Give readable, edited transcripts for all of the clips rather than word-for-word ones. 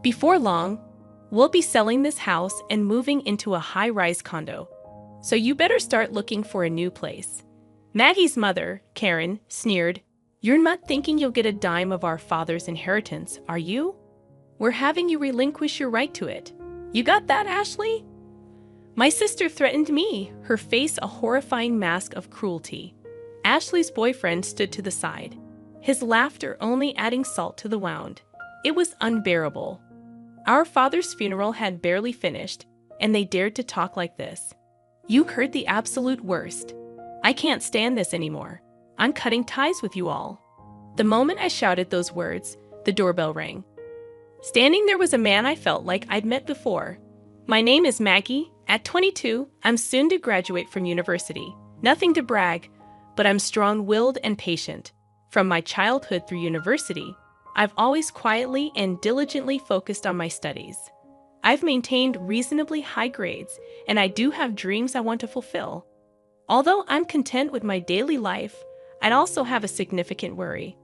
Before long, we'll be selling this house and moving into a high-rise condo. So you better start looking for a new place." Maggie's mother, Karen, sneered, "You're not thinking you'll get a dime of our father's inheritance, are you? We're having you relinquish your right to it. You got that, Ashley?" My sister threatened me, her face a horrifying mask of cruelty. Ashley's boyfriend stood to the side, his laughter only adding salt to the wound. It was unbearable. Our father's funeral had barely finished, and they dared to talk like this. "You heard the absolute worst. I can't stand this anymore. I'm cutting ties with you all." The moment I shouted those words, the doorbell rang. Standing there was a man I felt like I'd met before. "My name is Maggie. At 22, I'm soon to graduate from university. Nothing to brag, but I'm strong-willed and patient. From my childhood through university, I've always quietly and diligently focused on my studies. I've maintained reasonably high grades, and I do have dreams I want to fulfill. Although I'm content with my daily life, I'd also have a significant worry.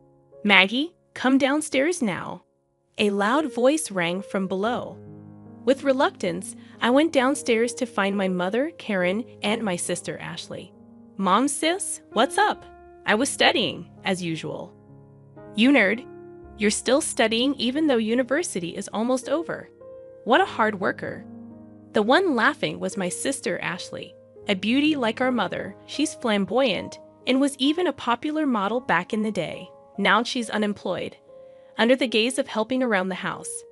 Maggie, come downstairs now." A loud voice rang from below. With reluctance, I went downstairs to find my mother, Karen, and my sister, Ashley. "Mom, sis, what's up?" "I was studying, as usual." "You nerd. You're still studying even though university is almost over. What a hard worker." The one laughing was my sister, Ashley. A beauty like our mother, she's flamboyant and was even a popular model back in the day. Now she's unemployed, under the gaze of helping around the house.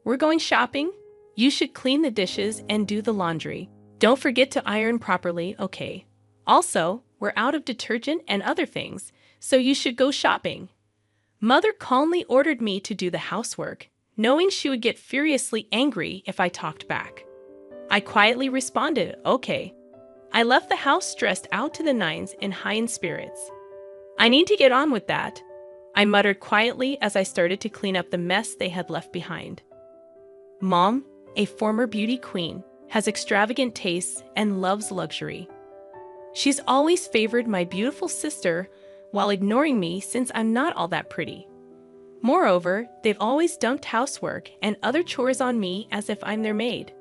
"We're going shopping. You should clean the dishes and do the laundry. Don't forget to iron properly, okay? Also, we're out of detergent and other things, so you should go shopping." Mother calmly ordered me to do the housework, knowing she would get furiously angry if I talked back. I quietly responded, "Okay." I left the house stressed out to the nines and high in spirits. "I need to get on with that," I muttered quietly as I started to clean up the mess they had left behind. Mom, a former beauty queen, has extravagant tastes and loves luxury. She's always favored my beautiful sister while ignoring me since I'm not all that pretty. Moreover, they've always dumped housework and other chores on me as if I'm their maid.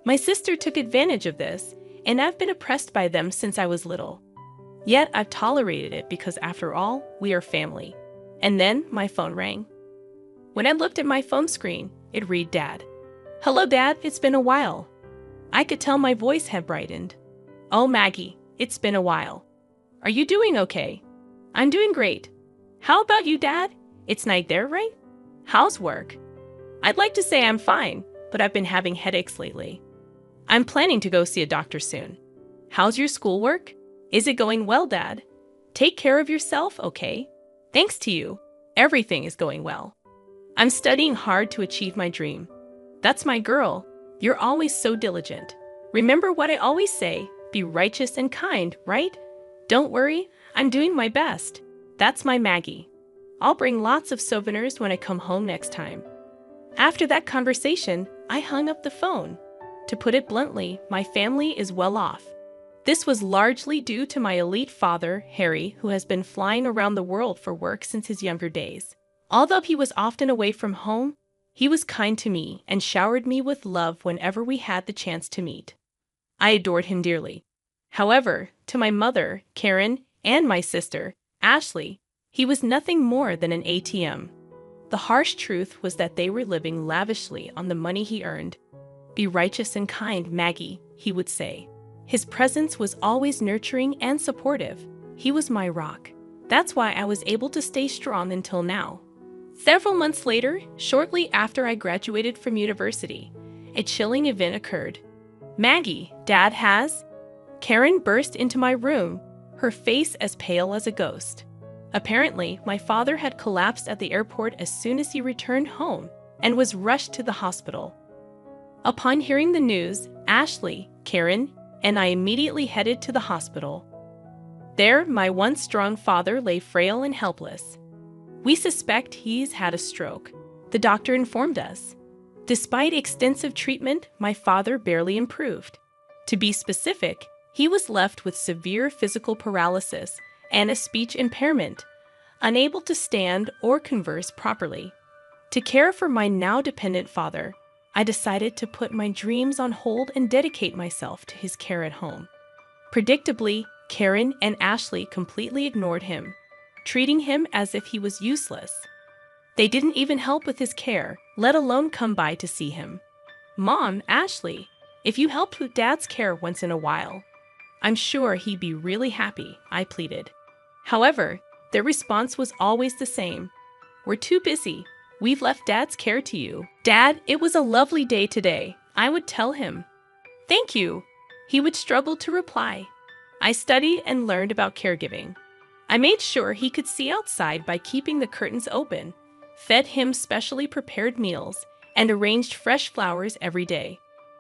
My sister took advantage of this, and I've been oppressed by them since I was little. Yet I've tolerated it because, after all, we are family. And then my phone rang. When I looked at my phone screen, it read Dad. "Hello, Dad, it's been a while." I could tell my voice had brightened. "Oh, Maggie, it's been a while. Are you doing okay?" "I'm doing great. How about you, Dad? It's night there, right? How's work?" "I'd like to say I'm fine, but I've been having headaches lately. I'm planning to go see a doctor soon." "How's your schoolwork? Is it going well, Dad? Take care of yourself, okay? Thanks to you, everything is going well. I'm studying hard to achieve my dream." "That's my girl. You're always so diligent. Remember what I always say, be righteous and kind, right? Don't worry, I'm doing my best." That's my Maggie. I'll bring lots of souvenirs when I come home next time. After that conversation, I hung up the phone. To put it bluntly, my family is well off. This was largely due to my elite father, Harry, who has been flying around the world for work since his younger days. Although he was often away from home, he was kind to me and showered me with love whenever we had the chance to meet. I adored him dearly. However, to my mother, Karen, and my sister, Ashley, he was nothing more than an ATM. The harsh truth was that they were living lavishly on the money he earned. "Be righteous and kind, Maggie," he would say. His presence was always nurturing and supportive. He was my rock. That's why I was able to stay strong until now. Several months later, shortly after I graduated from university, a chilling event occurred. "Maggie, Dad has..." Karen burst into my room, her face as pale as a ghost. Apparently, my father had collapsed at the airport as soon as he returned home and was rushed to the hospital. Upon hearing the news, Ashley, Karen, and I immediately headed to the hospital. There, my once strong father lay frail and helpless. "We suspect he's had a stroke," the doctor informed us. Despite extensive treatment, my father barely improved. To be specific, he was left with severe physical paralysis and a speech impairment, unable to stand or converse properly. To care for my now dependent father, I decided to put my dreams on hold and dedicate myself to his care at home. Predictably, Karen and Ashley completely ignored him, treating him as if he was useless. They didn't even help with his care, let alone come by to see him. "Mom, Ashley, if you helped with Dad's care once in a while, I'm sure he'd be really happy," I pleaded. However, their response was always the same. "We're too busy. We've left Dad's care to you." "Dad, it was a lovely day today," I would tell him. "Thank you." He would struggle to reply. I studied and learned about caregiving. I made sure he could see outside by keeping the curtains open, fed him specially prepared meals, and arranged fresh flowers every day.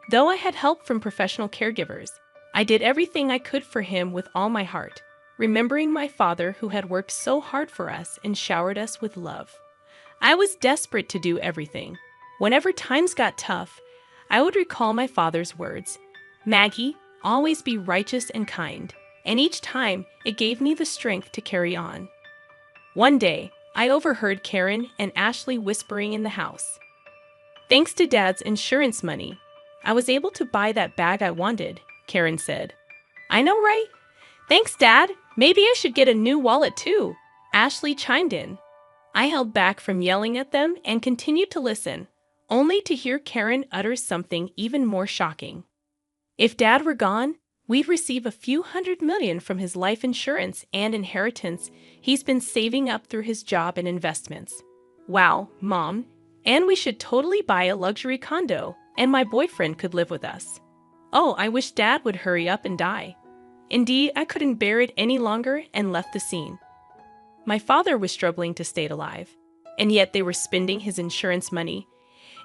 Though I had help from professional caregivers, I did everything I could for him with all my heart, remembering my father who had worked so hard for us and showered us with love. I was desperate to do everything. Whenever times got tough, I would recall my father's words, "Maggie, always be righteous and kind," and each time it gave me the strength to carry on. One day, I overheard Karen and Ashley whispering in the house. "Thanks to Dad's insurance money, I was able to buy that bag I wanted," Karen said. "I know, right? Thanks, Dad. Maybe I should get a new wallet too," Ashley chimed in. I held back from yelling at them and continued to listen, only to hear Karen utter something even more shocking. "If Dad were gone, we'd receive a few $100 million from his life insurance and inheritance he's been saving up through his job and investments." "Wow, Mom. And we should totally buy a luxury condo, and my boyfriend could live with us." "Oh, I wish Dad would hurry up and die." Indeed, I couldn't bear it any longer and left the scene. My father was struggling to stay alive, and yet they were spending his insurance money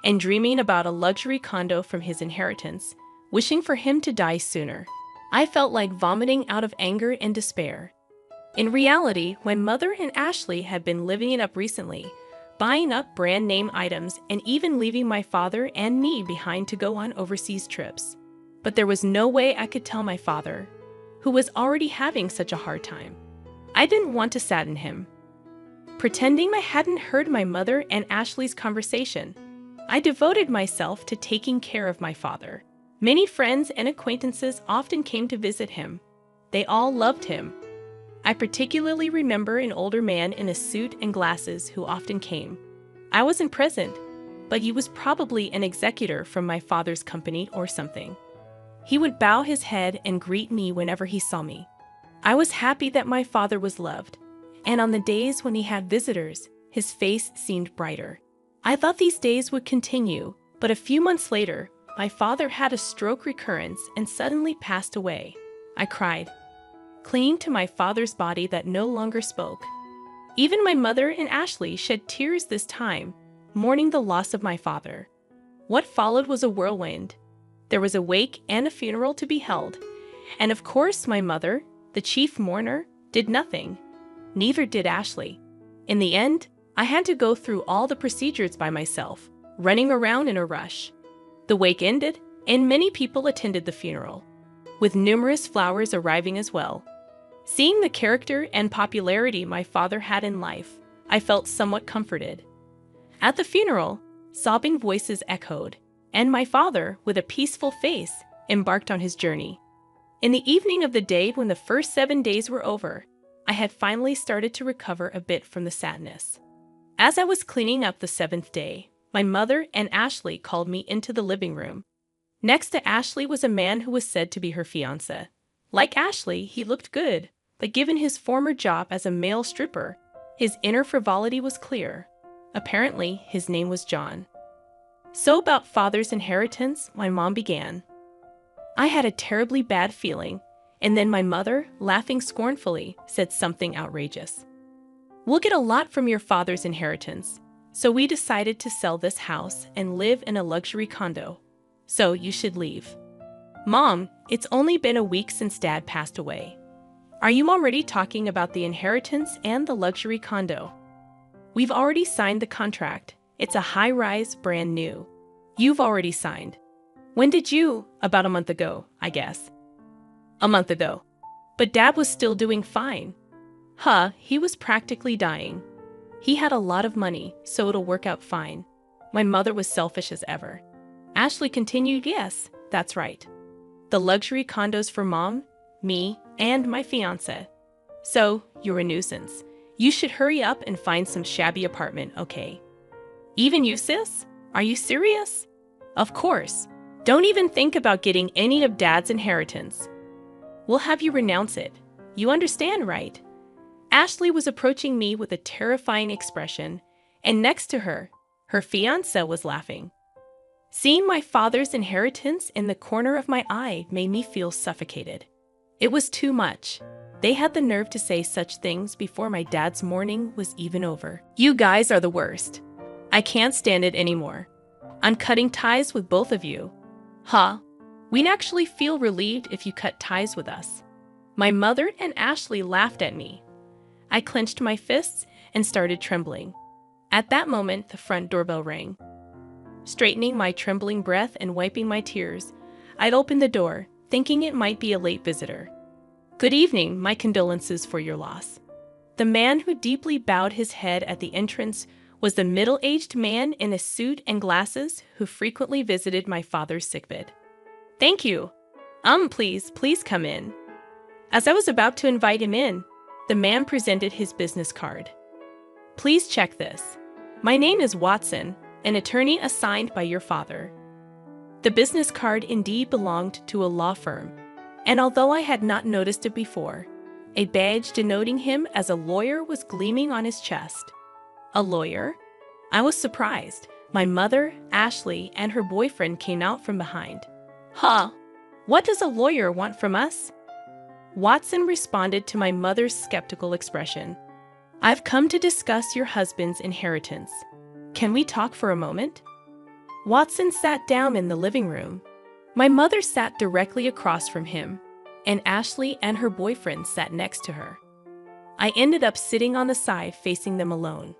and dreaming about a luxury condo from his inheritance, wishing for him to die sooner. I felt like vomiting out of anger and despair. In reality, my mother and Ashley had been living it up recently, buying up brand name items and even leaving my father and me behind to go on overseas trips. But there was no way I could tell my father, who was already having such a hard time. I didn't want to sadden him. Pretending I hadn't heard my mother and Ashley's conversation, I devoted myself to taking care of my father. Many friends and acquaintances often came to visit him. They all loved him. I particularly remember an older man in a suit and glasses who often came. I wasn't present, but he was probably an executor from my father's company or something. He would bow his head and greet me whenever he saw me. I was happy that my father was loved, and on the days when he had visitors, his face seemed brighter. I thought these days would continue, but a few months later, my father had a stroke recurrence and suddenly passed away. I cried, clinging to my father's body that no longer spoke. Even my mother and Ashley shed tears this time, mourning the loss of my father. What followed was a whirlwind. There was a wake and a funeral to be held, and of course my mother, the chief mourner, did nothing. Neither did Ashley. In the end, I had to go through all the procedures by myself, running around in a rush. The wake ended, and many people attended the funeral, with numerous flowers arriving as well. Seeing the character and popularity my father had in life, I felt somewhat comforted. At the funeral, sobbing voices echoed, and my father, with a peaceful face, embarked on his journey. In the evening of the day when the first 7 days were over, I had finally started to recover a bit from the sadness. As I was cleaning up the 7th day, my mother and Ashley called me into the living room. Next to Ashley was a man who was said to be her fiancé. Like Ashley, he looked good, but given his former job as a male stripper, his inner frivolity was clear. Apparently, his name was John. "So about father's inheritance," my mom began. I had a terribly bad feeling, and then my mother, laughing scornfully, said something outrageous. "We'll get a lot from your father's inheritance, so we decided to sell this house and live in a luxury condo. So you should leave." "Mom, it's only been a week since Dad passed away. Are you already talking about the inheritance and the luxury condo?" "We've already signed the contract. It's a high-rise, brand new." "You've already signed. When did you?" "About a month ago, I guess." "A month ago. But Dad was still doing fine." "Huh, he was practically dying. He had a lot of money, so it'll work out fine. My mother was selfish as ever. Ashley continued, yes, that's right. The luxury condos for mom, me, and my fiancé. So, you're a nuisance. You should hurry up and find some shabby apartment, okay? Even you, sis? Are you serious? Of course. Don't even think about getting any of Dad's inheritance. We'll have you renounce it. You understand, right? Ashley was approaching me with a terrifying expression, and next to her, her fiancé was laughing. Seeing my father's inheritance in the corner of my eye made me feel suffocated. It was too much. They had the nerve to say such things before my dad's mourning was even over. You guys are the worst. I can't stand it anymore. I'm cutting ties with both of you. Huh? We'd actually feel relieved if you cut ties with us. My mother and Ashley laughed at me. I clenched my fists and started trembling. At that moment, the front doorbell rang. Straightening my trembling breath and wiping my tears, I'd opened the door, thinking it might be a late visitor. Good evening, my condolences for your loss. The man who deeply bowed his head at the entrance was the middle-aged man in a suit and glasses who frequently visited my father's sickbed. Thank you. Please come in. As I was about to invite him in, the man presented his business card. Please check this. My name is Watson, an attorney assigned by your father. The business card indeed belonged to a law firm, and although I had not noticed it before, a badge denoting him as a lawyer was gleaming on his chest. A lawyer? I was surprised. My mother, Ashley, and her boyfriend came out from behind. Huh? What does a lawyer want from us? Watson responded to my mother's skeptical expression. I've come to discuss your husband's inheritance. Can we talk for a moment? Watson sat down in the living room. My mother sat directly across from him, and Ashley and her boyfriend sat next to her. I ended up sitting on the side facing them alone.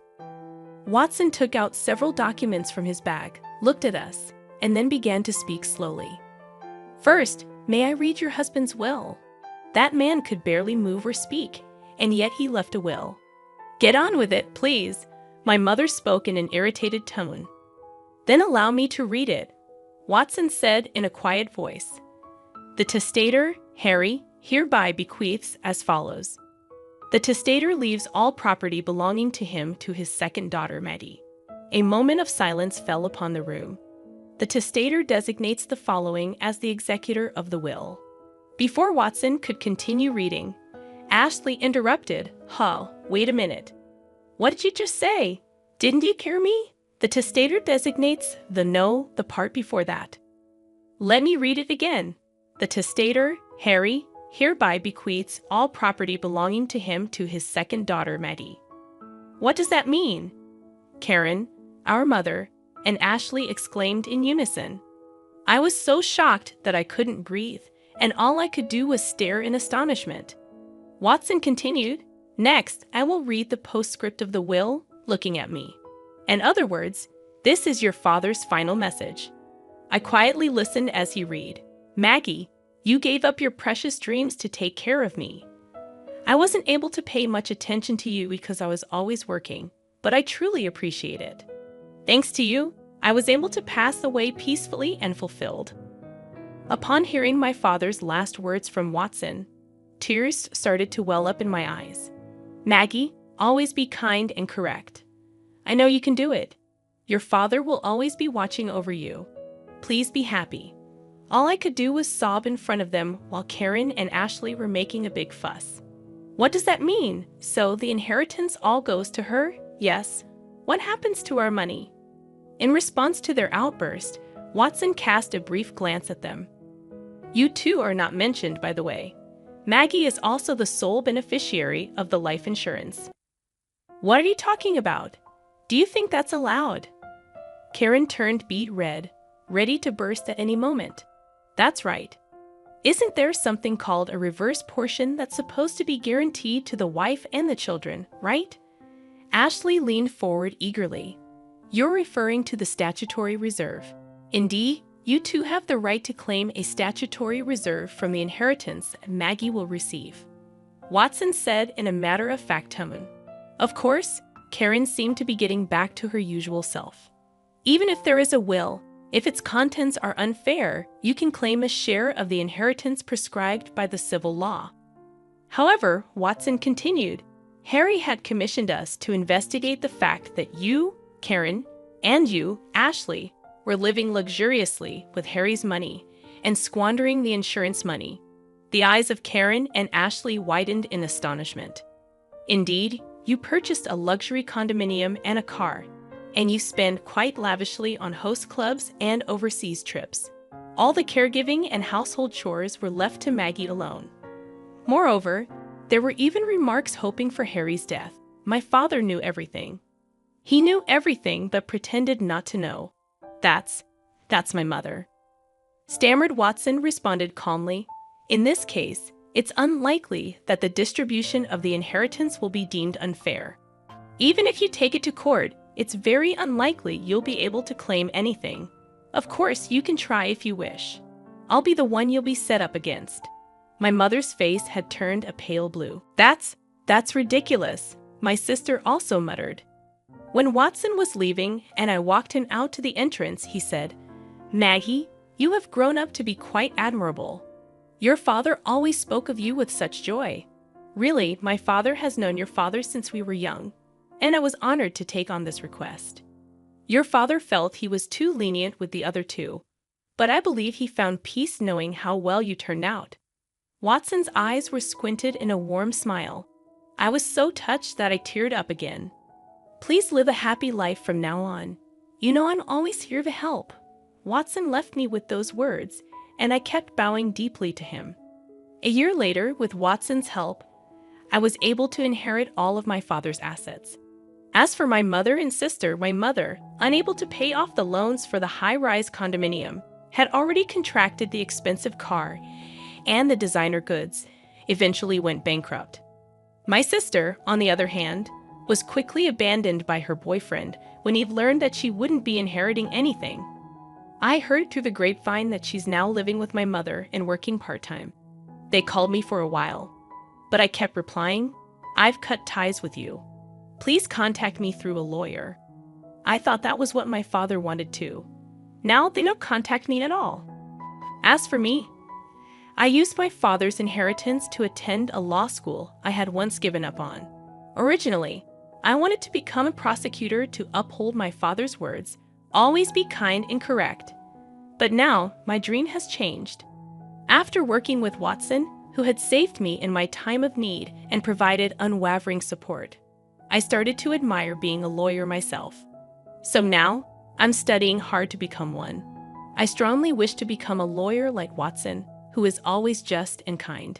Watson took out several documents from his bag, looked at us, and then began to speak slowly. First, may I read your husband's will? That man could barely move or speak, and yet he left a will. Get on with it, please, my mother spoke in an irritated tone. Then allow me to read it, Watson said in a quiet voice. The testator, Harry, hereby bequeaths as follows. The testator leaves all property belonging to him to his second daughter, Maddie. A moment of silence fell upon the room. The testator designates the following as the executor of the will. Before Watson could continue reading, Ashley interrupted. Wait a minute. What did you just say? Didn't you hear me? The testator designates the part before that. Let me read it again. The testator, Harry, hereby bequeaths all property belonging to him to his second daughter, Maddie. What does that mean? Karen, our mother, and Ashley exclaimed in unison. I was so shocked that I couldn't breathe, and all I could do was stare in astonishment. Watson continued, Next, I will read the postscript of the will, looking at me. In other words, this is your father's final message. I quietly listened as he read. Maggie, you gave up your precious dreams to take care of me. I wasn't able to pay much attention to you because I was always working, but I truly appreciate it. Thanks to you, I was able to pass away peacefully and fulfilled. Upon hearing my father's last words from Watson, tears started to well up in my eyes. Maggie, always be kind and correct. I know you can do it. Your father will always be watching over you. Please be happy. All I could do was sob in front of them while Karen and Ashley were making a big fuss. What does that mean? So the inheritance all goes to her? Yes. What happens to our money? In response to their outburst, Watson cast a brief glance at them. You two are not mentioned, by the way. Maggie is also the sole beneficiary of the life insurance. What are you talking about? Do you think that's allowed? Karen turned beet red, ready to burst at any moment. That's right. Isn't there something called a reverse portion that's supposed to be guaranteed to the wife and the children, right? Ashley leaned forward eagerly. You're referring to the statutory reserve. Indeed, you two have the right to claim a statutory reserve from the inheritance Maggie will receive. Watson said in a matter-of-fact tone. Of course, Karen seemed to be getting back to her usual self. Even if there is a will, if its contents are unfair, you can claim a share of the inheritance prescribed by the civil law. However, Watson continued, Harry had commissioned us to investigate the fact that you, Karen, and you, Ashley, were living luxuriously with Harry's money and squandering the insurance money. The eyes of Karen and Ashley widened in astonishment. Indeed, you purchased a luxury condominium and a car, and you spend quite lavishly on host clubs and overseas trips. All the caregiving and household chores were left to Maggie alone. Moreover, there were even remarks hoping for Harry's death. My father knew everything. He knew everything but pretended not to know. That's my mother. Stammered Watson responded calmly. In this case, it's unlikely that the distribution of the inheritance will be deemed unfair. Even if you take it to court, it's very unlikely you'll be able to claim anything. Of course, you can try if you wish. I'll be the one you'll be set up against. My mother's face had turned a pale blue. That's ridiculous, my sister also muttered. When Watson was leaving and I walked him out to the entrance, he said, Maggie, you have grown up to be quite admirable. Your father always spoke of you with such joy. Really, my father has known your father since we were young, and I was honored to take on this request. Your father felt he was too lenient with the other two, but I believe he found peace knowing how well you turned out. Watson's eyes were squinted in a warm smile. I was so touched that I teared up again. Please live a happy life from now on. You know I'm always here to help. Watson left me with those words, and I kept bowing deeply to him. A year later, with Watson's help, I was able to inherit all of my father's assets. As for my mother and sister, my mother, unable to pay off the loans for the high-rise condominium, had already contracted the expensive car and the designer goods, eventually went bankrupt. My sister, on the other hand, was quickly abandoned by her boyfriend when he learned that she wouldn't be inheriting anything. I heard through the grapevine that she's now living with my mother and working part-time. They called me for a while, but I kept replying, I've cut ties with you. Please contact me through a lawyer. I thought that was what my father wanted too. Now they don't contact me at all. As for me, I used my father's inheritance to attend a law school I had once given up on. Originally, I wanted to become a prosecutor to uphold my father's words, always be kind and correct. But now, my dream has changed. After working with Watson, who had saved me in my time of need and provided unwavering support, I started to admire being a lawyer myself. So now, I'm studying hard to become one. I strongly wish to become a lawyer like Watson, who is always just and kind.